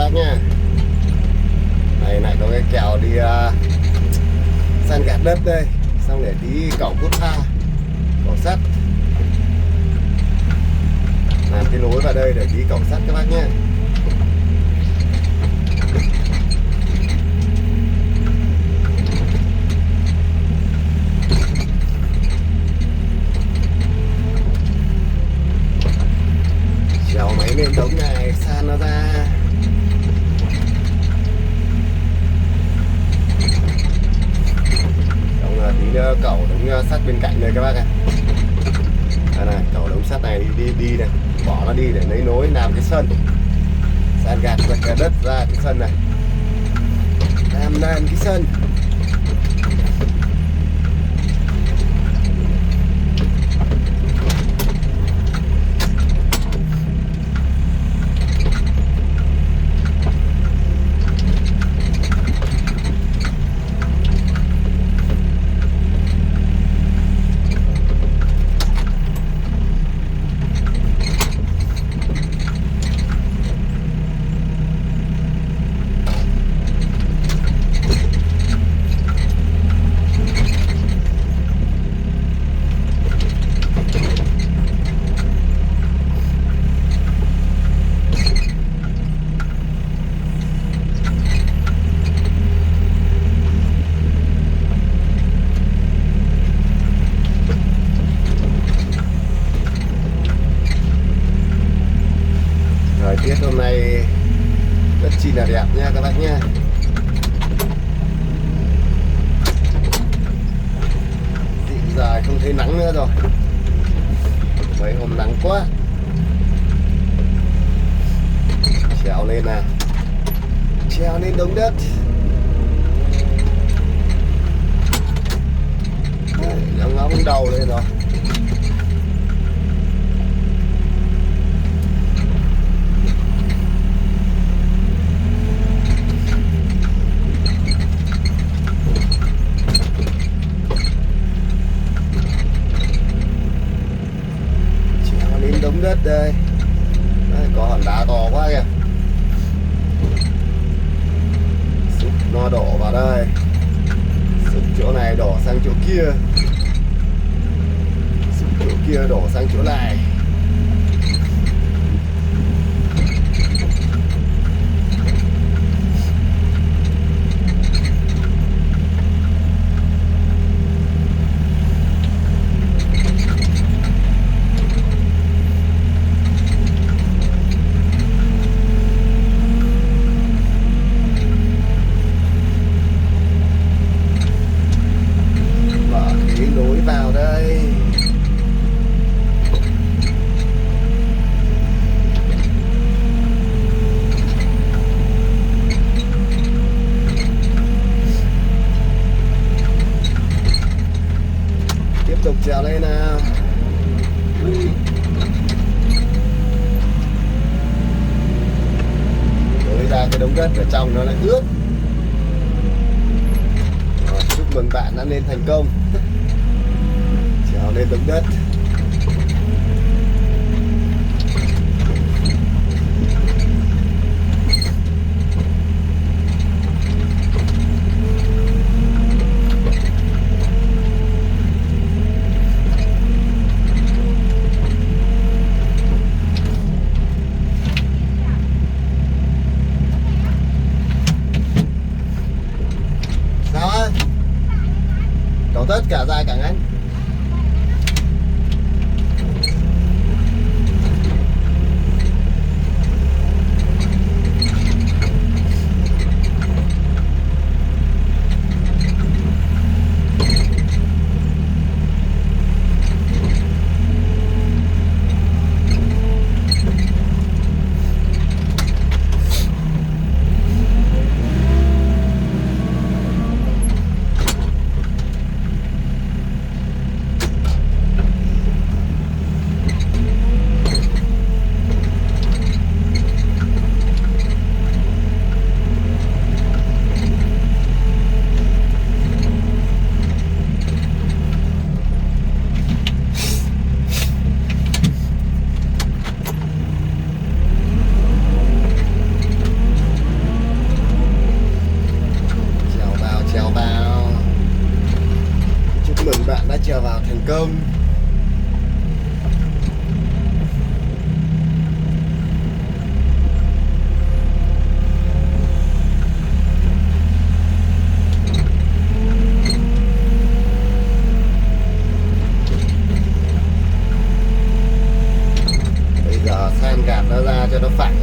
bác nha. Này lại có cái kèo đi san gạt đất đây, xong để tí cẩu cốt pha, cẩu sắt, làm cái nối vào đây để tí cẩu sắt các bác nhé. Chèo máy lên đống này, san nó ra. Xong là tí nữa cẩu đống sắt bên cạnh đây các bác ạ. Đây này, cẩu đống sắt này đi này, bỏ nó đi để lấy nối làm cái sân, san gạt cái đất ra cái sân này, làm lên cái sân. Thời tiết hôm nay rất chi là đẹp nha các bác nha. Dịu dài không thấy nắng nữa rồi. Mấy hôm nắng quá. Trèo lên nào. Trèo lên đống đất. Nó ngóng đầu lên rồi. Đống đất đây. Đấy, có hòn đá to quá kìa. Xúc nó đổ vào đây, xúc chỗ này đổ sang chỗ kia, xúc chỗ kia đổ sang chỗ này. Nối vào đây. Tiếp tục trèo lên nào. Nối ra cái đống đất ở trong nó lại ướt. Chúc mừng bạn đã lên thành công. Trèo lên đống đất. Sao á? Cậu tất cả ra cả anh. cho nó phẳng.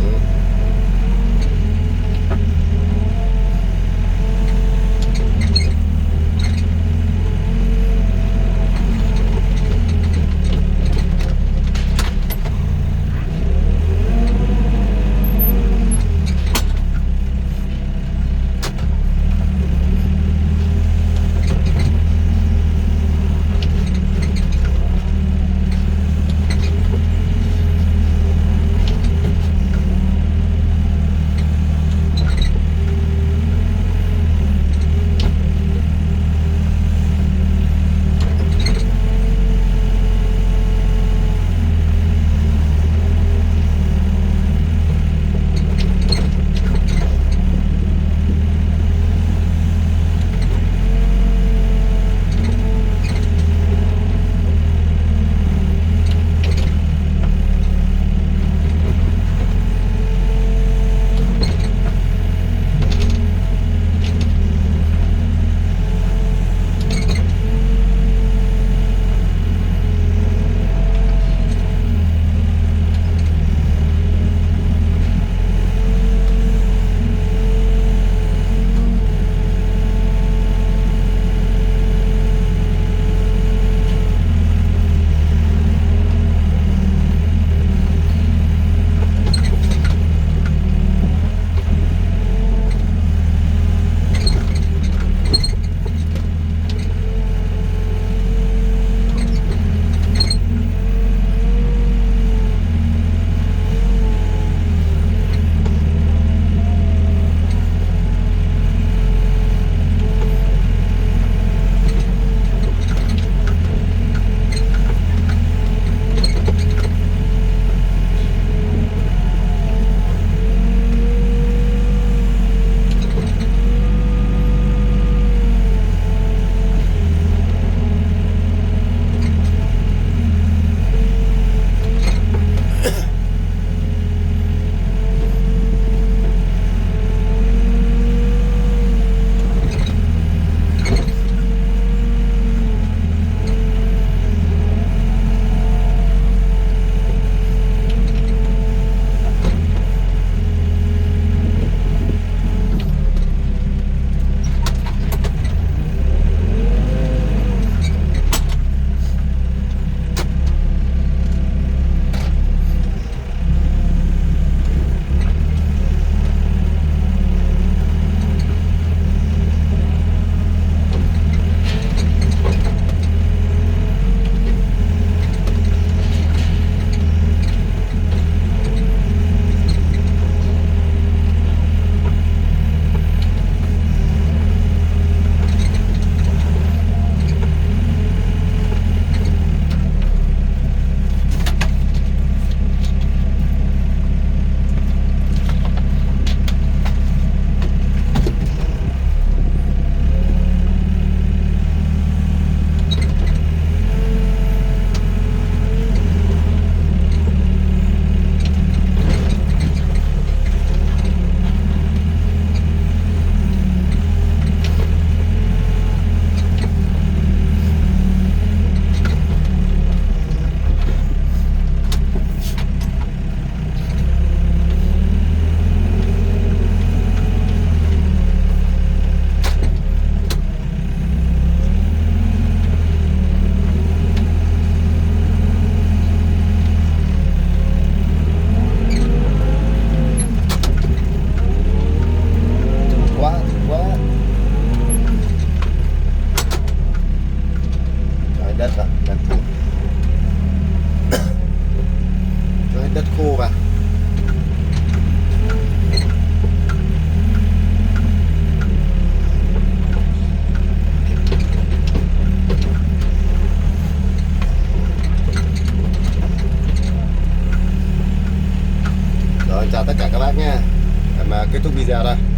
Chào tất cả các bác nhé. Em kết thúc video đây.